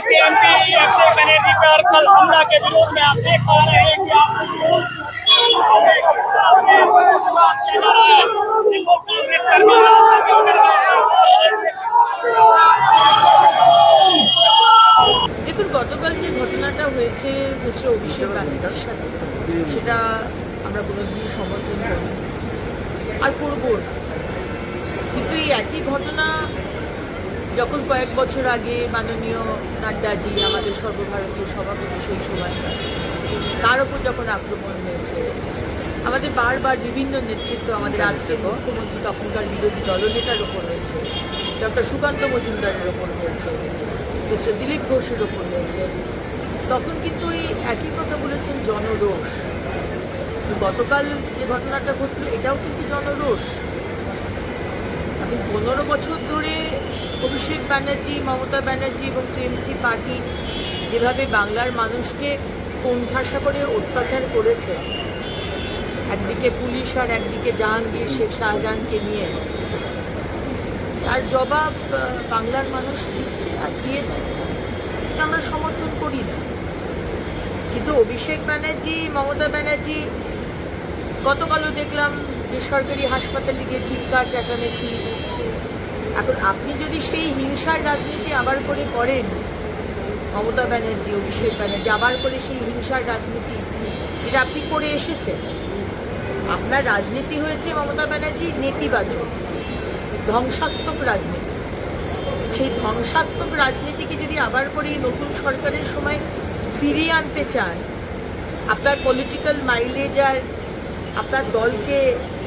कांग्रेस के एमपी अभिषेक बनर्जी पर कल हमला के विरोध में आप देख पा रहे हैं कि দেখুন, গতকাল যে ঘটনাটা হয়েছে মিস্টার অভিষেক ব্যানার্জির সাথে, সেটা আমরা কোনোদিনই সমর্থন করি আর করব না। কিন্তু এই একই ঘটনা যখন কয়েক বছর আগে মাননীয় নাড্ডাজি, আমাদের সর্বভারতীয় সভাপতি, সেই সময় তার ওপর যখন আক্রমণ হয়েছে, আমাদের বারবার বিভিন্ন নেতৃত্ব, আমাদের আজকের মুখ্যমন্ত্রী তখনকার বিরোধী দলনেতার ওপর হয়েছে, ডক্টর সুকান্ত মজুমদারের ওপর হয়েছে, মিস্টার দিলীপ ঘোষের ওপর হয়েছে, তখন কিন্তু এই একই কথা বলেছেন, জনরোষ। গতকাল যে ঘটনাটা ঘটল, এটাও কিন্তু জনরোষ। এখন 15 বছর ধরে অভিষেক ব্যানার্জি, মমতা ব্যানার্জি এবং টিএমসি পার্টি যেভাবে বাংলার মানুষকে কোণঠাসা করে অত্যাচার করেছে, একদিকে পুলিশ আর একদিকে জাহাঙ্গীর শেখ শাহজাহানকে নিয়ে, তার জবাব বাংলার মানুষ দিচ্ছে আর দিয়েছে। এটা আমরা সমর্থন করি না। কিন্তু অভিষেক ব্যানার্জি, মমতা ব্যানার্জি গতকালও দেখলাম বেসরকারি হাসপাতালে গিয়ে চিৎকার চেঁচামেচি। এখন আপনি যদি সেই হিংসার রাজনীতি আবার করে করেন, মমতা ব্যানার্জি, অভিষেক ব্যানার্জি আবার করে সেই হিংসার রাজনীতি যেটা আপনি করে এসেছেন, আপনার রাজনীতি হয়েছে মমতা ব্যানার্জি নেতিবাচক, ধ্বংসাত্মক রাজনীতি। সেই ধ্বংসাত্মক রাজনীতিকে যদি আবার করে নতুন সরকারের সময় ফিরিয়ে আনতে চান, আপনার পলিটিক্যাল মাইলেজ আর আপনার দলকে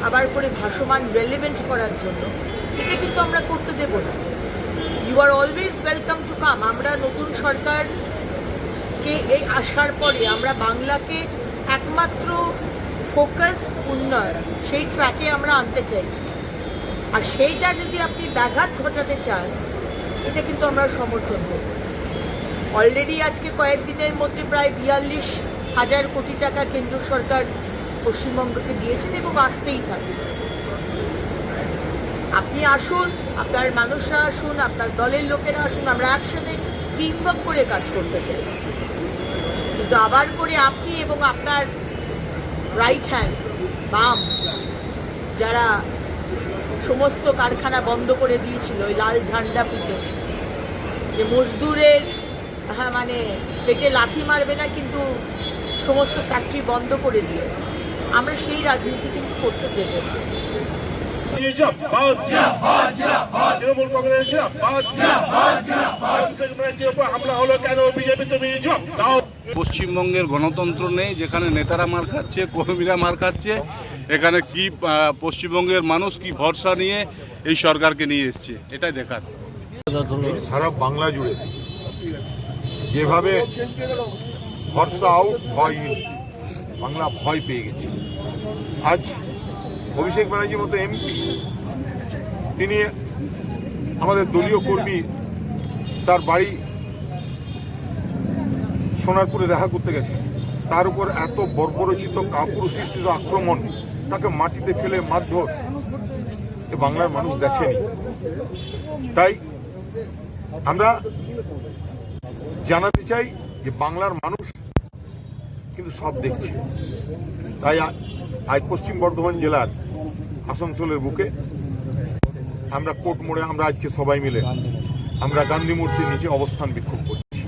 আবার করে ভাসমান রেলেভেন্ট করার জন্য, এটা কিন্তু আমরা করতে দেব না। You are always welcome to come. আমরা নতুন সরকারকে এই আসার পরে আমরা বাংলাকে একমাত্র ফোকাস উন্নয়ন, সেই ট্র্যাকে আমরা আনতে চাইছি। আর সেইটা যদি আপনি ব্যাঘাত ঘটাতে চান, এটা কিন্তু আমরা সমর্থন করব। অলরেডি আজকে কয়েকদিনের মধ্যে প্রায় 42,000 কোটি টাকা কেন্দ্র সরকার পশ্চিমবঙ্গকে দিয়েছেন এবং আসতেই থাকছে। আপনি আসুন, আপনার মানুষরা আসুন, আপনার দলের লোকেরা আসুন, আমরা একসাথে টিমওয়ার্ক করে কাজ করতে চাই। কিন্তু আবার করে আপনি এবং আপনার রাইট হ্যান্ড, বাম, যারা সমস্ত কারখানা বন্ধ করে দিয়েছিল ওই লাল ঝান্ডা পুঁতে, যে মজদুরের মানে পেটে লাথি মারবে না কিন্তু সমস্ত ফ্যাক্টরি বন্ধ করে দিয়ে, আমরা সেই রাজনীতি কিন্তু করতে দেব না। তৃণমূল কংগ্রেস হামলা হলো কেন? বিজেপি তুমি পশ্চিমবঙ্গের গণতন্ত্র নেই, যেখানে নেতারা মার খাচ্ছে, কর্মীরা মার খাচ্ছে। এখানে কি পশ্চিমবঙ্গের মানুষ কি ভরসা নিয়ে এই সরকারকে নিয়ে এসছে, এটাই দেখার। সারা বাংলা জুড়ে যেভাবে ভরসা আউট, ভয়, বাংলা ভয় পেয়ে গেছে। আজ অভিষেক ব্যানার্জির মতো এমপি, তিনি আমাদের দলীয় কর্মী, তার বাড়ি সোনারপুরে দেখা করতে গেছে, তার উপর এত বর্বরচিত কাপুরুষিত আক্রমণ, তাকে মাটিতে ফেলে মারধর, এ বাংলার মানুষ দেখেনি। তাই আমরা জানাতে চাই যে বাংলার মানুষ কিন্তু সব দেখছে। তাই আজ পশ্চিম বর্ধমান জেলার আসানসোলের বুকে আমরা কোর্ট মোড়ে আমরা আজকে সবাই মিলে আমরা গান্ধী মূর্তির নিচে অবস্থান বিক্ষোভ করছি।